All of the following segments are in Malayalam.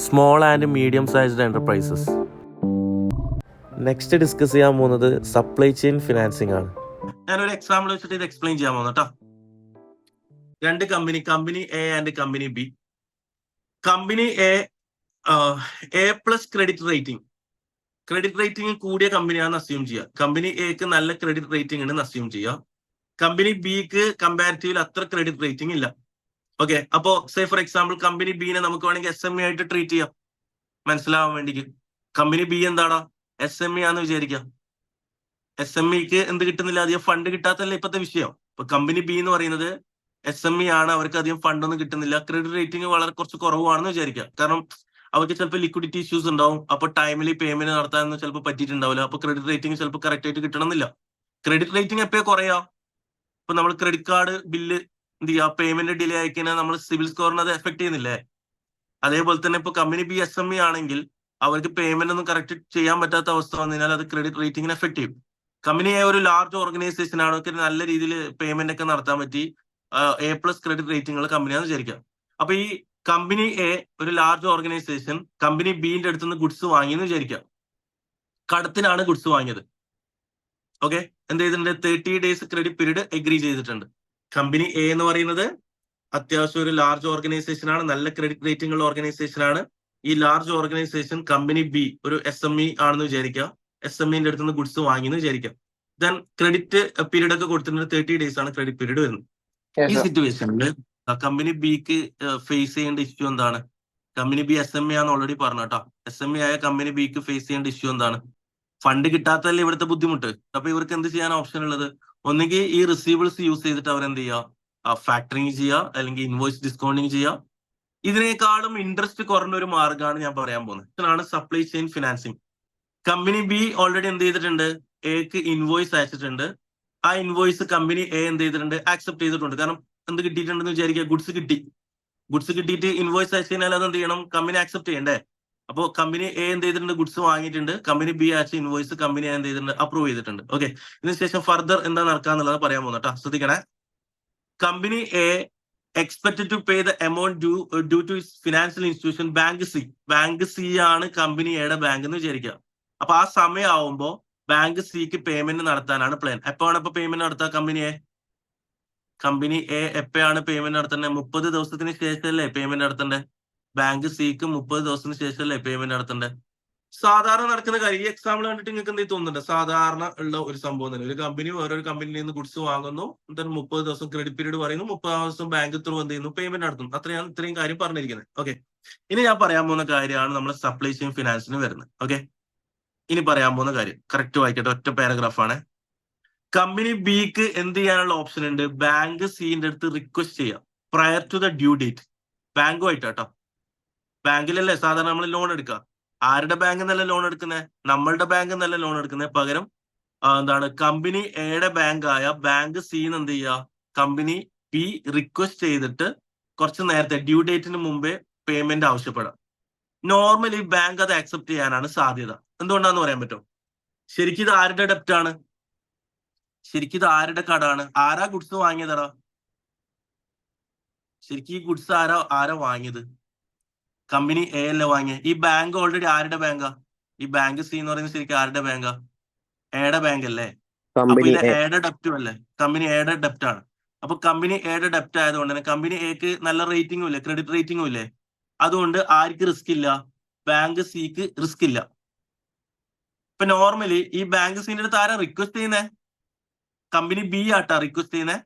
Small and medium sized enterprises. Next discuss ചെയ്യാൻ പോകുന്നത് സപ്ലൈ ചെയിൻ ഫിനാൻസിങ് ആണ്. ഞാനൊരു എക്സാമ്പിൾ വെച്ചിട്ട് ഇത് എക്സ്പ്ലെയിൻ ചെയ്യാൻ പോകുന്നു കേട്ടോ. രണ്ട് company A and company B. Company A plus credit rating കൂടിയ കമ്പനിയാണെന്ന് അസ്യൂം ചെയ്യുക. കമ്പനി എക്ക് നല്ല ക്രെഡിറ്റ് റേറ്റിംഗ് ഉണ്ടെന്ന് അസ്യൂം ചെയ്യുക. കമ്പനി ബിക്ക് കമ്പാരിറ്റീവ്ലി അത്ര ക്രെഡിറ്റ് റേറ്റിംഗ് ഇല്ല. ഓക്കെ, അപ്പോ സേ ഫോർ എക്സാമ്പിൾ കമ്പനി ബിനെ നമുക്ക് വേണമെങ്കിൽ SME ആയിട്ട് ട്രീറ്റ് ചെയ്യാം. മനസ്സിലാവാൻ വേണ്ടിക്ക് കമ്പനി ബി എന്താടാ SME ആന്ന് വിചാരിക്കാം. SMEക്ക് എന്ത് കിട്ടുന്നില്ല, അധികം ഫണ്ട് കിട്ടാത്തല്ലേ ഇപ്പോഴത്തെ വിഷയം. ഇപ്പൊ കമ്പനി ബി എന്ന് പറയുന്നത് SME ആണ്, അവർക്ക് അധികം ഫണ്ടൊന്നും കിട്ടുന്നില്ല, ക്രെഡിറ്റ് റേറ്റിംഗ് വളരെ കുറച്ച് കുറവാണെന്ന് വിചാരിക്കാം. കാരണം അവർക്ക് ചിലപ്പോൾ ലിക്വിഡിറ്റി ഇഷ്യൂസ് ഉണ്ടാവും, അപ്പൊ ടൈമിൽ പേയ്മെന്റ് നടത്താനൊന്നും ചിലപ്പോൾ പറ്റിയിട്ടുണ്ടാവില്ല. അപ്പൊ ക്രെഡിറ്റ് റേറ്റിംഗ് ചിലപ്പോൾ കറക്റ്റ് ആയിട്ട് കിട്ടണമെന്നില്ല. ക്രെഡിറ്റ് റേറ്റിംഗ് എപ്പോഴാ കുറയാ? ഇപ്പൊ നമ്മൾ ക്രെഡിറ്റ് കാർഡ് ബില്ല് എന്ത് ചെയ്യാ, പേയ്മെന്റ് ഡിലേ ആയിക്കഴിഞ്ഞാൽ നമ്മൾ സിവിൽ സ്കോറിന് അത് എഫക്ട് ചെയ്യുന്നില്ലേ? അതേപോലെ തന്നെ ഇപ്പൊ കമ്പനി ബി SME ആണെങ്കിൽ അവർക്ക് പേയ്മെന്റ് ഒന്നും കറക്റ്റ് ചെയ്യാൻ പറ്റാത്ത അവസ്ഥ വന്നു കഴിഞ്ഞാൽ അത് ക്രെഡിറ്റ് റേറ്റിംഗിന് എഫക്ട് ചെയ്യും. കമ്പനി എ ഒരു ലാർജ് ഓർഗനൈസേഷൻ ആണ്, അവർക്ക് നല്ല രീതിയിൽ പേയ്മെന്റ് ഒക്കെ നടത്താൻ പറ്റി A+ ക്രെഡിറ്റ് റേറ്റിംഗ് ഉള്ള കമ്പനിയാണെന്ന് വിചാരിക്കാം. അപ്പൊ ഈ കമ്പനി എ ഒരു ലാർജ് ഓർഗനൈസേഷൻ കമ്പനി ബിന്റെ അടുത്ത് നിന്ന് ഗുഡ്സ് വാങ്ങിയെന്ന് വിചാരിക്കാം. കടത്തിനാണ് ഗുഡ്സ് വാങ്ങിയത്. ഓക്കെ, എന്ത് ചെയ്തിട്ടുണ്ട്? 30 days ക്രെഡിറ്റ് പീരീഡ് എഗ്രി ചെയ്തിട്ടുണ്ട്. കമ്പനി എ എന്ന് പറയുന്നത് അത്യാവശ്യം ഒരു ലാർജ് ഓർഗനൈസേഷൻ ആണ്, നല്ല ക്രെഡിറ്റ് റേറ്റിംഗ് ഉള്ള ഓർഗനൈസേഷൻ ആണ്. ഈ ലാർജ് ഓർഗനൈസേഷൻ കമ്പനി ബി ഒരു SME ആണെന്ന് വിചാരിക്കുക. SMEന്റെ അടുത്ത് നിന്ന് ഗുഡ്സ് വാങ്ങിയെന്ന് വിചാരിക്കാം. ദെൻ ക്രെഡിറ്റ് പീരീഡ് ഒക്കെ കൊടുത്തിട്ടുണ്ട്, 30 days ആണ് ക്രെഡിറ്റ് പീരീഡ് വരുന്നത്. ഈ സിറ്റുവേഷനിൽ കമ്പനി ബിക്ക് ഫേസ് ചെയ്യേണ്ട ഇഷ്യൂ എന്താണ്? കമ്പനി ബി SME ആണെന്ന് ഓൾറെഡി പറഞ്ഞു കേട്ടോ. SME ആയ കമ്പനി ബിക്ക് ഫേസ് ചെയ്യേണ്ട ഇഷ്യൂ എന്താണ്? ഫണ്ട് കിട്ടാത്തതല്ലേ ഇവിടുത്തെ ബുദ്ധിമുട്ട്. അപ്പൊ ഇവർക്ക് എന്ത് ചെയ്യാൻ ഓപ്ഷൻ ഉള്ളത്? ഒന്നുകിൽ ഈ റിസീവബിൾസ് യൂസ് ചെയ്തിട്ട് അവരെന്ത് ചെയ്യുക, ഫാക്ടറിങ് ചെയ്യുക, അല്ലെങ്കിൽ ഇൻവോയ്സ് ഡിസ്കൗണ്ടിങ് ചെയ്യുക. ഇതിനേക്കാളും ഇൻട്രസ്റ്റ് കുറഞ്ഞ ഒരു മാർഗ്ഗമാണ് ഞാൻ പറയാൻ പോകുന്നത്. ഇതാണ് supply chain financing. Company B already എന്ത് ചെയ്തിട്ടുണ്ട്? എക്ക് ഇൻവോയ്സ് അയച്ചിട്ടുണ്ട്. ആ ഇൻവോയ്സ് കമ്പനി എ എന്ത് ചെയ്തിട്ടുണ്ട്? ആക്സെപ്റ്റ് ചെയ്തിട്ടുണ്ട്. കാരണം എന്ത് കിട്ടിയിട്ടുണ്ടെന്ന് വിചാരിക്കുക, ഗുഡ്സ് കിട്ടിയിട്ട് ഇൻവോയ്സ് അയച്ചു കഴിഞ്ഞാൽ അത് എന്ത് ചെയ്യണം? കമ്പനി ആക്സെപ്റ്റ് ചെയ്യണ്ടേ? അപ്പോ കമ്പനി എ എന്ത് ചെയ്തിട്ടുണ്ട്? ഗുഡ്സ് വാങ്ങിയിട്ടുണ്ട്. കമ്പനി ബി അയച്ച ഇൻവോയ്സ് കമ്പനി എന്ത് ചെയ്തിട്ടുണ്ട്? അപ്രൂവ് ചെയ്തിട്ടുണ്ട്. ഓക്കെ, ഇതിനുശേഷം ഫർദർ എന്താ നടക്കാന്നുള്ളത് പറയാൻ പോകുന്നത് കേട്ടോ. ശ്രദ്ധിക്കണേ. Company A expected to pay the amount due to its financial institution bank C ആണ് കമ്പനി എയുടെ ബാങ്ക് എന്ന് വിചാരിക്കുക. അപ്പൊ ആ സമയം ആവുമ്പോ ബാങ്ക് സിക്ക് പേയ്മെന്റ് നടത്താനാണ് പ്ലാൻ. എപ്പോഴാണ് ഇപ്പൊ പേയ്മെന്റ് നടത്തുക? കമ്പനി എ എപ്പോഴാണ് പേയ്മെന്റ് നടത്തേണ്ടത്? 30 ദിവസത്തിന് ശേഷമല്ലേ പേയ്മെന്റ് നടത്തേണ്ടത്? ബാങ്ക് സിക്ക് 30 ദിവസത്തിന് ശേഷമല്ലേ പേയ്മെന്റ് നടത്തേണ്ടത്? സാധാരണ നടക്കുന്ന കാര്യം. ഈ എക്സാമ്പിൾ കണ്ടിട്ട് നിങ്ങൾക്ക് എന്തെങ്കിലും തോന്നുന്നുണ്ട്? സാധാരണ ഉള്ള ഒരു സംഭവം തന്നെ. ഒരു കമ്പനി വേറൊരു കമ്പനിയിൽ നിന്ന് ഗുഡ്സ് വാങ്ങുന്നു, എന്നിട്ട് 30 ദിവസം ക്രെഡിറ്റ് പീരീഡ് പറയുന്നു, 30 ദിവസം ബാങ്ക് ത്രൂ എന്ത് ചെയ്യുന്നു? പേയ്മെന്റ് നടത്തുന്നു. അത്രയാണ് ഇത്രയും കാര്യം പറഞ്ഞിരിക്കുന്നത്. ഓക്കെ, ഇനി ഞാൻ പറയാൻ പോകുന്ന കാര്യമാണ് നമ്മുടെ സപ്ലൈ ചെയിൻ ഫിനാൻസിന് വരുന്നത്. ഓക്കെ, ഇനി പറയാൻ പോകുന്ന കാര്യം കറക്റ്റ് വായിക്കട്ടെ, ഒറ്റ പാരഗ്രാഫാണ്. കമ്പനി ബിക്ക് എന്ത് ചെയ്യാനുള്ള ഓപ്ഷൻ ഉണ്ട്? ബാങ്ക് സിന്റെ അടുത്ത് റിക്വസ്റ്റ് ചെയ്യാം prior to the due date. ബാങ്കുമായിട്ട് കേട്ടോ. ബാങ്കിലല്ലേ സാധാരണ നമ്മൾ ലോൺ എടുക്കുക. ആരുടെ ബാങ്ക് എന്നല്ല ലോൺ എടുക്കുന്നത്? നമ്മളുടെ ബാങ്ക് എന്നല്ല ലോൺ എടുക്കുന്നത്. പകരം എന്താണ്? കമ്പനി എയുടെ ബാങ്ക് ആയ ബാങ്ക് സിന്ന് എന്ത് ചെയ്യുക? കമ്പനി ബി റിക്വസ്റ്റ് ചെയ്തിട്ട് കുറച്ച് നേരത്തെ ഡ്യൂ ഡേറ്റിന് മുമ്പേ പേയ്മെന്റ് ആവശ്യപ്പെടാം. നോർമലി ബാങ്ക് അത് ആക്സെപ്റ്റ് ചെയ്യാനാണ് സാധ്യത. എന്തുകൊണ്ടാന്ന് പറയാൻ പറ്റും? ശരിക്കും ഇത് ആരുടെ ഡെപ്റ്റ് ആണ്? ശരിക്കും ഇത് ആരുടെ കടാണ്? ആരാ ഗുഡ്സ് വാങ്ങിയതാ? ശരിക്കും ഈ ഗുഡ്സ് ആരാ വാങ്ങിയത്? കമ്പനി എ അല്ലേ വാങ്ങിയത്. ഈ ബാങ്ക് ഓൾറെഡി ആരുടെ ബാങ്കാ? ഈ ബാങ്ക് സി എന്ന് പറയുന്നത് ശരിക്കും ആരുടെ ബാങ്കാ? എയുടെ ബാങ്ക് അല്ലേ? അപ്പൊ ഇത് എയുടെ ഡെപ്റ്റും അല്ലേ? കമ്പനി എയുടെ ഡെപ്റ്റ് ആണ്. അപ്പൊ കമ്പനി എയുടെ ഡെപ്റ്റ് ആയതുകൊണ്ട് തന്നെ കമ്പനി എക്ക് നല്ല റേറ്റിംഗും ഇല്ലേ, ക്രെഡിറ്റ് റേറ്റിംഗും ഇല്ലേ. അതുകൊണ്ട് ആർക്ക് റിസ്ക് ഇല്ല? ബാങ്ക് സിക്ക് റിസ്ക് ഇല്ല. ഇപ്പൊ നോർമലി ഈ ബാങ്ക് സിന്റെ അടുത്ത് ആരാ റിക്വസ്റ്റ് ചെയ്യുന്നേ? കമ്പനി ബി ആട്ടാ റിക്വസ്റ്റ് ചെയ്യുന്നേ.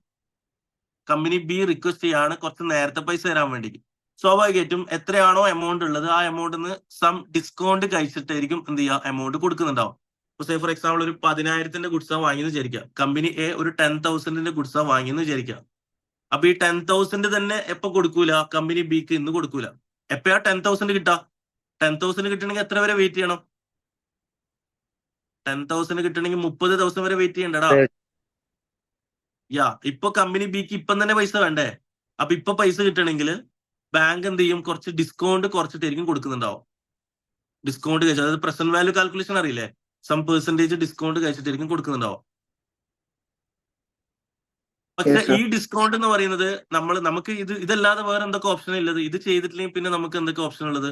കമ്പനി ബി റിക്വസ്റ്റ് ചെയ്യാണ് കുറച്ച് നേരത്തെ പൈസ തരാൻ വേണ്ടി. സ്വാഭാവികമായിട്ടും എത്രയാണോ എമൗണ്ട് ഉള്ളത് ആ എമൗണ്ടിന് സം ഡിസ്കൗണ്ട് കഴിച്ചിട്ടായിരിക്കും എന്ത് ചെയ്യുക? എമൗണ്ട് കൊടുക്കുന്നുണ്ടാവും. സേ ഫോർ എക്സാമ്പിൾ ഒരു 10,000 ഗുഡ്സാ വാങ്ങിയെന്ന് വിചാരിക്കുക. കമ്പനി എ ഒരു 10,000 ഗുഡ്സാ വാങ്ങിയെന്ന് വിചാരിക്കുക. അപ്പൊ ഈ 10,000 തന്നെ എപ്പോ കൊടുക്കൂല? കമ്പനി ബിക്ക് ഇന്ന് കൊടുക്കൂല. എപ്പോഴാ 10,000 കിട്ടാ? 10,000 കിട്ടണമെങ്കിൽ എത്ര വരെ വെയിറ്റ് ചെയ്യണം? 10,000 കിട്ടണമെങ്കിൽ 30 ദിവസം വരെ വെയിറ്റ് ചെയ്യണ്ടടാ. ഇപ്പൊ കമ്പനി ബിക്ക് ഇപ്പം തന്നെ പൈസ വേണ്ടേ? അപ്പൊ ഇപ്പൊ പൈസ കിട്ടണമെങ്കിൽ ബാങ്ക് എന്ത് ചെയ്യും? കുറച്ച് ഡിസ്കൗണ്ട് കുറച്ചിട്ടായിരിക്കും കൊടുക്കുന്നുണ്ടാവും. ഡിസ്കൗണ്ട് കഴിച്ചു, അതായത് പ്രസന്റ് വാല്യൂ കാൽക്കുലേഷൻ അറിയില്ലേ? സം പെർസെന്റേജ് ഡിസ്കൗണ്ട് കഴിച്ചിട്ടായിരിക്കും കൊടുക്കുന്നുണ്ടാവും. പക്ഷെ ഈ ഡിസ്കൗണ്ട് എന്ന് പറയുന്നത് നമുക്ക് ഇതല്ലാതെ വേറെ എന്തൊക്കെ ഓപ്ഷൻ ഉള്ളത്? ഇത് ചെയ്തിട്ടില്ലെങ്കിൽ പിന്നെ നമുക്ക് എന്തൊക്കെ ഓപ്ഷൻ ഉള്ളത്?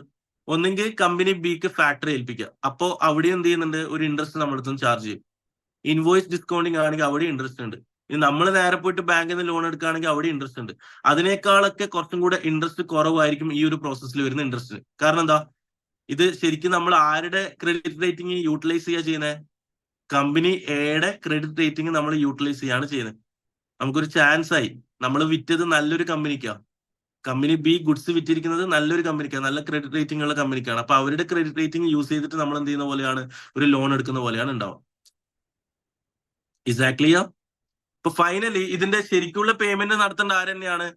ഒന്നെങ്കിൽ കമ്പനി ബിക്ക് ഫാക്ടറി ഏൽപ്പിക്കുക. അപ്പോൾ അവിടെ എന്ത് ചെയ്യുന്നുണ്ട്, ഒരു ഇൻട്രസ്റ്റ് നമ്മളടുത്ത് ചാർജ് ചെയ്യും. ഇൻവോയ്സ് ഡിസ്കൗണ്ടിങ് ആണെങ്കിൽ അവിടെ ഇൻട്രസ്റ്റ് ഉണ്ട്. ഇനി നമ്മൾ നേരെ പോയിട്ട് ബാങ്കിൽ നിന്ന് ലോൺ എടുക്കുകയാണെങ്കിൽ അവിടെ ഇൻട്രസ്റ്റ് ഉണ്ട്. അതിനേക്കാളൊക്കെ കുറച്ചും കൂടെ ഇൻട്രസ്റ്റ് കുറവായിരിക്കും ഈ ഒരു പ്രോസസ്സിൽ വരുന്ന ഇൻട്രസ്റ്റ്. കാരണം എന്താ, ഇത് ശരിക്കും നമ്മൾ ആരുടെ ക്രെഡിറ്റ് റേറ്റിംഗ് യൂട്ടിലൈസ് ചെയ്യുക ചെയ്യുന്നത്? കമ്പനി എയുടെ ക്രെഡിറ്റ് റേറ്റിംഗ് നമ്മൾ യൂട്ടിലൈസ് ചെയ്യാണ് ചെയ്യുന്നത്. നമുക്കൊരു ചാൻസ് ആയി, നമ്മൾ വിറ്റത് നല്ലൊരു കമ്പനിക്കാണ്. കമ്പനി ബി ഗുഡ്സ് വിറ്റിരിക്കുന്നത് നല്ലൊരു കമ്പനിക്കാണ്, നല്ല ക്രെഡിറ്റ് റേറ്റിംഗ് ഉള്ള കമ്പനിക്കാണ്. അപ്പൊ അവരുടെ ക്രെഡിറ്റ് റേറ്റിംഗ് യൂസ് ചെയ്തിട്ട് നമ്മൾ എന്ത് ചെയ്യുന്ന പോലെയാണ്, ഒരു ലോൺ എടുക്കുന്ന പോലെയാണ് ഉണ്ടാവുക. എക്സാക്ട്ലി. ഇപ്പൊ ഫൈനലി ഇതിന്റെ ശരിക്കുള്ള പേയ്മെന്റ് നടത്തേണ്ട ആര് തന്നെയാണ്?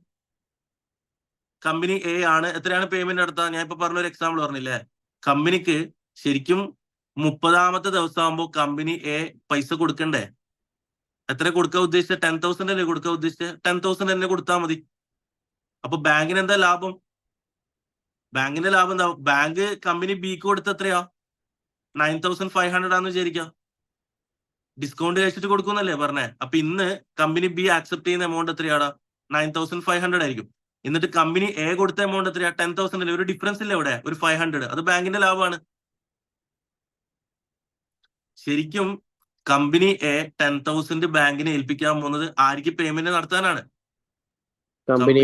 കമ്പനി എ ആണ്. എത്രയാണ് പേയ്മെന്റ് നടത്തുക? ഞാൻ ഇപ്പൊ പറഞ്ഞൊരു എക്സാമ്പിൾ പറഞ്ഞില്ലേ, കമ്പനിക്ക് ശരിക്കും 30ാമത്തെ ദിവസം ആകുമ്പോൾ കമ്പനി എ പൈസ കൊടുക്കണ്ടേ? എത്ര കൊടുക്കാൻ ഉദ്ദേശിച്ചത്? 10,000 അല്ലേ കൊടുക്കാൻ ഉദ്ദേശിച്ചത്? 10,000 തന്നെ കൊടുത്താൽ മതി. അപ്പൊ ബാങ്കിന് എന്താ ലാഭം? ബാങ്കിന്റെ ലാഭം എന്താ? ബാങ്ക് കമ്പനി ബിക്ക് കൊടുത്ത എത്രയാ? 9,500 ആണെന്ന് വിചാരിക്കാം. ഡിസ്കൗണ്ട് കഴിച്ചിട്ട് കൊടുക്കുന്നല്ലേ പറഞ്ഞേ. അപ്പൊ ഇന്ന് കമ്പനി ബി ആക്സെപ്റ്റ് ചെയ്യുന്ന എമൗണ്ട് എത്രയാടാ? 9,500 ആയിരിക്കും. എന്നിട്ട് കമ്പനി എ കൊടുത്ത എമൗണ്ട് എത്രയാ? 10,000 അല്ലേ? ഒരു ഡിഫറൻസ് ഇല്ല ഇവിടെ, ഒരു 500. അത് ബാങ്കിന്റെ ലാഭമാണ്. ശരിക്കും കമ്പനി എ 10,000 ബാങ്കിനെ ഏൽപ്പിക്കാൻ പോകുന്നത് ആർക്ക് പേയ്മെന്റ് നടത്താനാണ്? കമ്പനി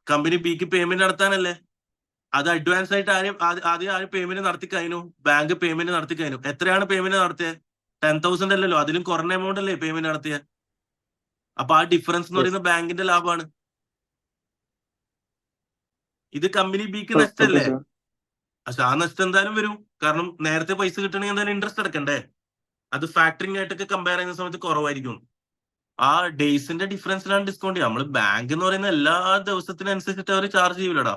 കമ്പനി ബിക്ക് പേയ്മെന്റ് നടത്താനല്ലേ? അത് അഡ്വാൻസ് ആയിട്ട് ആദ്യം ആരും പേയ്മെന്റ് നടത്തി കഴിഞ്ഞു? ബാങ്ക് പേയ്മെന്റ് നടത്തി കഴിഞ്ഞു. എത്രയാണ് പേയ്മെന്റ് നടത്തിയത്? 10,000 അല്ലല്ലോ, അതിലും കുറഞ്ഞ എമൗണ്ട് അല്ലേ പേയ്മെന്റ് നടത്തിയത്. അപ്പൊ ആ ഡിഫറൻസ് എന്ന് പറയുന്നത് ബാങ്കിന്റെ ലാഭമാണ്. ഇത് കമ്പനി ബിക്ക് നഷ്ടമല്ലേ? പക്ഷെ ആ നഷ്ടം എന്തായാലും വരും. കാരണം നേരത്തെ പൈസ കിട്ടണമെങ്കിൽ എന്തായാലും ഇൻട്രസ്റ്റ് അടക്കണ്ടേ? അത് ഫാക്ടറിംഗ് ആയിട്ടൊക്കെ കമ്പയർ ചെയ്യുന്ന സമയത്ത് കുറവായിരിക്കും. ആ ഡേയ്സിന്റെ ഡിഫറൻസിലാണ് ഡിസ്കൗണ്ട് ചെയ്യുക. നമ്മൾ ബാങ്ക് എന്ന് പറയുന്ന എല്ലാ ദിവസത്തിനനുസരിച്ചിട്ട് അവർ ചാർജ് ചെയ്യൂലടാ.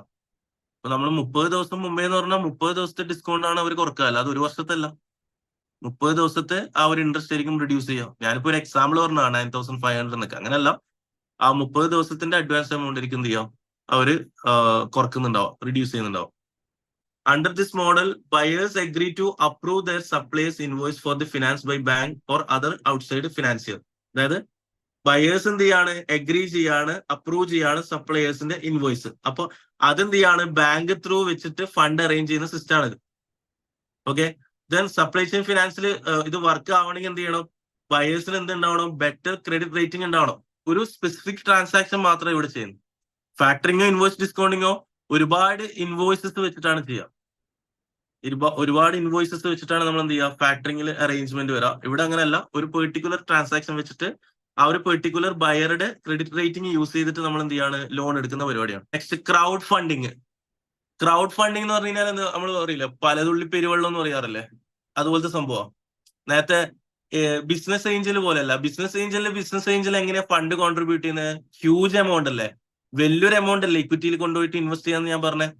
അപ്പൊ നമ്മൾ 30 ദിവസം മുമ്പേ എന്ന് പറഞ്ഞാൽ 30 ദിവസത്തെ ഡിസ്കൗണ്ട് ആണ് അവർ കുറക്കുക, അല്ലാതെ ഒരു വർഷത്തല്ല. 30 ദിവസത്തെ ആ ഒരു ഇൻട്രസ്റ്റ് ആയിരിക്കും റിഡ്യൂസ് ചെയ്യുക. ഞാനിപ്പോ ഒരു എക്സാമ്പിൾ പറഞ്ഞാണ് 9,500 എന്നൊക്കെ. അങ്ങനെയല്ല, ആ 30 ദിവസത്തിന്റെ അഡ്വാൻസ് എമൗണ്ട് ആയിരിക്കും എന്ത് ചെയ്യാം, അവര് കുറക്കുന്നുണ്ടാവും, റിഡ്യൂസ് ചെയ്യുന്നുണ്ടാവും. Under this model, buyers agree to approve their suppliers invoice for the finance by bank or other outside financier. അതായത് ബയേഴ്സ് എന്ത് ചെയ്യാണ്, എഗ്രി ചെയ്യാണ്, അപ്രൂവ് ചെയ്യാണ് സപ്ലയേഴ്സിന്റെ ഇൻവോയ്സ്. അപ്പൊ അതെന്ത് ചെയ്യാണ്, ബാങ്ക് ത്രൂ വെച്ചിട്ട് ഫണ്ട് അറേഞ്ച് ചെയ്യുന്ന സിസ്റ്റം ആണ് ഇത്. ഓക്കെ, ദെൻ സപ്ലൈ ചെയിൻ ഫിനാൻസിൽ ഇത് വർക്ക് ആവണമെങ്കിൽ എന്ത് ചെയ്യണം, ബയേഴ്സിന് എന്ത് ഉണ്ടാവണം, ബെറ്റർ ക്രെഡിറ്റ് റേറ്റിംഗ് ഉണ്ടാവണം. ഒരു സ്പെസിഫിക് ട്രാൻസാക്ഷൻ മാത്രമേ ഇവിടെ ചെയ്യുന്നു. ഫാക്ടറിങ്ങോ ഇൻവോയ്സ് ഡിസ്കൗണ്ടിങ്ങോ ഒരുപാട് ഇൻവോയ്സസ് വെച്ചിട്ടാണ് ചെയ്യുക. ഒരുപാട് ഇൻവോയ്സസ് വെച്ചിട്ടാണ് നമ്മൾ എന്ത് ചെയ്യുക, ഫാക്ടറിംഗിൽ അറേഞ്ച്മെന്റ് വരാം. ഇവിടെ അങ്ങനെയല്ല, ഒരു പെർട്ടിക്കുലർ ട്രാൻസാക്ഷൻ വെച്ചിട്ട് ആ ഒരു പെർട്ടിക്കുലർ ബയറുടെ ക്രെഡിറ്റ് റേറ്റിംഗ് യൂസ് ചെയ്തിട്ട് നമ്മൾ എന്ത് ചെയ്യാണ്, ലോൺ എടുക്കുന്ന പരിപാടിയാണ്. Next crowd funding. Crowd funding എന്ന് പറഞ്ഞു കഴിഞ്ഞാൽ നമ്മൾ അറിയില്ല, പലതുള്ളി പെരുവെള്ളം എന്ന് പറയാറില്ലേ, അതുപോലത്തെ സംഭവം. നേരത്തെ ബിസിനസ് ഏഞ്ചൽ പോലെയല്ല. ബിസിനസ് ഏഞ്ചൽ എങ്ങനെയാ ഫണ്ട് കോൺട്രിബ്യൂട്ട് ചെയ്യുന്നത്? ഹ്യൂജ് എമൗണ്ട് അല്ലേ, വലിയൊരു എമൗണ്ട് അല്ലേ ഇക്വിറ്റിയിൽ കൊണ്ടുപോയിട്ട് ഇൻവെസ്റ്റ് ചെയ്യാന്ന് ഞാൻ പറഞ്ഞത്.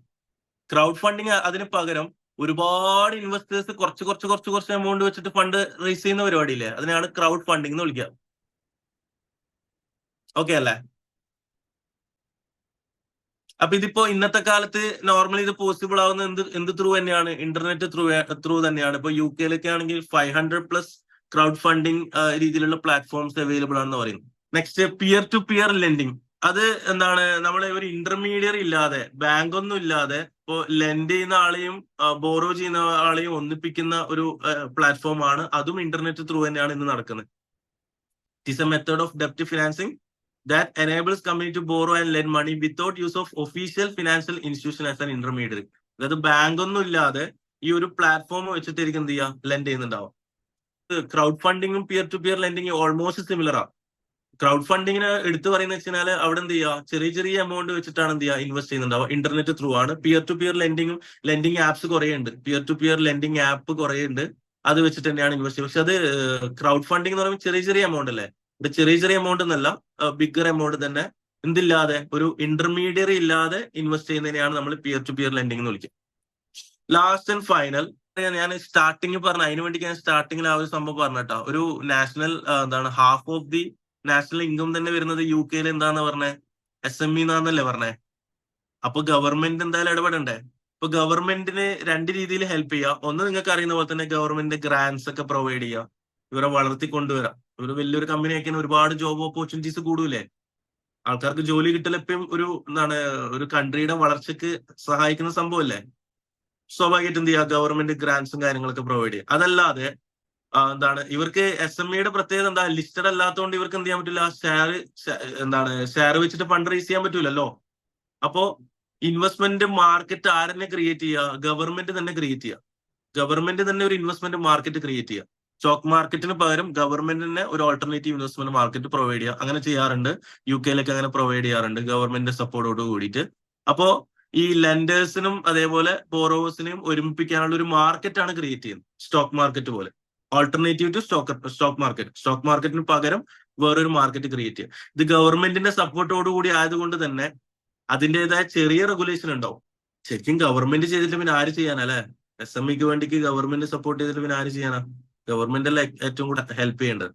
ക്രൗഡ് ഫണ്ടിങ് അതിന് പകരം ഒരുപാട് ഇൻവെസ്റ്റേഴ്സ് കുറച്ച് എമൗണ്ട് വെച്ചിട്ട് ഫണ്ട് റേസ് ചെയ്യുന്ന പരിപാടിയില്ലേ, അതിനാണ് ക്രൗഡ് ഫണ്ടിങ് എന്ന് വിളിക്കുക. ഓക്കെ അല്ലേ? അപ്പൊ ഇതിപ്പോ ഇന്നത്തെ കാലത്ത് നോർമലി ഇത് പോസിബിൾ ആവുന്ന എന്ത് ത്രൂ തന്നെയാണ്, ഇന്റർനെറ്റ് ത്രൂ തന്നെയാണ്. ഇപ്പൊ UK ആണെങ്കിൽ 500+ ക്രൗഡ് ഫണ്ടിങ് രീതിയിലുള്ള പ്ലാറ്റ്ഫോംസ് അവൈലബിൾ ആണെന്ന് പറയുന്നു. Next peer to peer lending. അത് എന്താണ്, നമ്മളെ ഒരു ഇന്റർമീഡിയറി ഇല്ലാതെ, ബാങ്ക് ഒന്നും ഇല്ലാതെ ഇപ്പോ ലെൻഡ് ചെയ്യുന്ന ആളെയും ബോറോ ചെയ്യുന്ന ആളെയും ഒന്നിപ്പിക്കുന്ന ഒരു പ്ലാറ്റ്ഫോം ആണ്. അതും ഇന്റർനെറ്റ് ത്രൂ തന്നെയാണ് ഇന്ന് നടക്കുന്നത്. It is a method of ഡെപ്റ്റ് financing that enables company to borrow and lend money without use of official financial institution as an intermediary. അതായത് ബാങ്ക് ഒന്നും ഇല്ലാതെ ഈ ഒരു പ്ലാറ്റ്ഫോം വെച്ചിട്ടായിരിക്കും എന്ത് ചെയ്യുക, ലെൻഡ് ചെയ്യുന്നുണ്ടാവും. ക്രൗഡ് ഫണ്ടിങ്ങും peer to peer lending almost similar ആണ്. ക്രൗഡ് ഫണ്ടിങ്ങിന് എടുത്തു പറയുന്നത് വെച്ചാൽ അവിടെ എന്ത് ചെയ്യുക, ചെറിയ എമൗണ്ട് വെച്ചിട്ടാണ് എന്ത് ചെയ്യുക, ഇൻവെസ്റ്റ് ചെയ്യുന്നുണ്ടാവുക. ഇന്റർനെറ്റ് ത്രൂ ആണ്. Peer to peer lending apps കുറേ ഉണ്ട്. Peer to peer lending app കുറേ ഉണ്ട്. അത് വെച്ചിട്ട് തന്നെയാണ് ഇൻവെസ്റ്റ് ചെയ്യുക. പക്ഷെ അത് ക്രൗഡ് ഫണ്ടിങ് എന്ന് പറയുമ്പോൾ ചെറിയ എമൗണ്ട് അല്ലേ. ഇത് ചെറിയ എമൗണ്ട് എന്നല്ല, ബിഗ്ഗർ എമൗണ്ട് തന്നെ എന്തില്ലാതെ, ഒരു ഇന്റർമീഡിയറി ഇല്ലാതെ ഇൻവെസ്റ്റ് ചെയ്യുന്നതിനെയാണ് നമ്മൾ പിയർ ടു പിയർ ലെൻഡിങ് എന്ന് വിളിക്കുക. ലാസ്റ്റ് ആൻഡ് ഫൈനൽ, ഞാൻ സ്റ്റാർട്ടിങ് പറഞ്ഞ, അതിനു വേണ്ടി ഞാൻ സ്റ്റാർട്ടിങ്ങിൽ ആ ഒരു സംഭവം പറഞ്ഞിട്ടാ, ഒരു നാഷണൽ എന്താണ്, half of the national income തന്നെ വരുന്നത് UK എന്താന്ന് പറഞ്ഞേ, SME എന്നാന്നല്ലേ പറഞ്ഞേ. അപ്പൊ ഗവൺമെന്റ് എന്തായാലും ഇടപെടണ്ടേ. ഇപ്പൊ ഗവൺമെന്റിന് രണ്ട് രീതിയിൽ ഹെൽപ്പ് ചെയ്യുക. ഒന്ന്, നിങ്ങൾക്ക് അറിയുന്ന പോലെ തന്നെ ഗവൺമെന്റ് ഗ്രാന്റ്സ് ഒക്കെ പ്രൊവൈഡ് ചെയ്യുക, ഇവരെ വളർത്തിക്കൊണ്ടുവരാം. ഒരു വലിയൊരു കമ്പനി ആക്കിയാൽ ഒരുപാട് ജോബ് ഓപ്പർച്യൂണിറ്റീസ് കൂടൂലേ, ആൾക്കാർക്ക് ജോലി കിട്ടൽ എപ്പോഴും ഒരു എന്താണ്, ഒരു കൺട്രിയുടെ വളർച്ചയ്ക്ക് സഹായിക്കുന്ന സംഭവമല്ലേ. സ്വാഭാവികമായിട്ട് എന്ത് ചെയ്യുക, ഗവൺമെന്റ് ഗ്രാന്റ്സും കാര്യങ്ങളൊക്കെ പ്രൊവൈഡ് ചെയ്യുക. അതല്ലാതെ എന്താണ് ഇവർക്ക് SME പ്രത്യേകത എന്താ, ലിസ്റ്റഡ് അല്ലാത്തതുകൊണ്ട് ഇവർക്ക് എന്ത് ചെയ്യാൻ പറ്റില്ല, ഷെയർ വെച്ചിട്ട് ഫണ്ട് റേസ് ചെയ്യാൻ പറ്റൂലല്ലോ. അപ്പോ ഇൻവെസ്റ്റ്മെന്റ് മാർക്കറ്റ് ആരെന്നെ ക്രിയേറ്റ് ചെയ്യുക, ഗവൺമെന്റ് തന്നെ ക്രിയേറ്റ് ചെയ്യുക. ഗവൺമെന്റ് തന്നെ ഒരു ഇൻവെസ്റ്റ്മെന്റ് മാർക്കറ്റ് ക്രിയേറ്റ് ചെയ്യുക. സ്റ്റോക്ക് മാർക്കറ്റിന് പകരം ഗവൺമെന്റ് തന്നെ ഒരു ഓൾട്ടർനേറ്റീവ് ഇൻവെസ്റ്റ്മെന്റ് മാർക്കറ്റ് പ്രൊവൈഡ് ചെയ്യുക. അങ്ങനെ ചെയ്യാറുണ്ട്, UK അങ്ങനെ പ്രൊവൈഡ് ചെയ്യാറുണ്ട് ഗവൺമെന്റിന്റെ സപ്പോർട്ടോട് കൂടിയിട്ട്. അപ്പോ ഈ ലെൻഡേഴ്സിനും അതേപോലെ ബോറോവേഴ്സിനെയും ഒരുമിപ്പിക്കാനുള്ള ഒരു മാർക്കറ്റാണ് ക്രിയേറ്റ് ചെയ്യുന്നത്, സ്റ്റോക്ക് മാർക്കറ്റ് പോലെ. Alternative to stock market. Stock മാർക്കറ്റിന് പകരം വേറൊരു മാർക്കറ്റ് ക്രിയേറ്റ് ചെയ്യുക. ഇത് ഗവൺമെന്റിന്റെ സപ്പോർട്ടോട് കൂടി ആയതുകൊണ്ട് തന്നെ അതിൻ്റെതായ ചെറിയ റെഗുലേഷൻ ഉണ്ടാവും. ശരിക്കും ഗവൺമെന്റ് ചെയ്തിട്ട് പിന്നെ ആര് ചെയ്യാനാ അല്ലെ? SMEക്ക് വേണ്ടിക്ക് ഗവൺമെന്റ് സപ്പോർട്ട് ചെയ്തിട്ട് പിന്നെ ആര് ചെയ്യാനാ? ഗവൺമെന്റ് അല്ല ഏറ്റവും കൂടുതൽ ഹെൽപ്പ് ചെയ്യേണ്ടത്.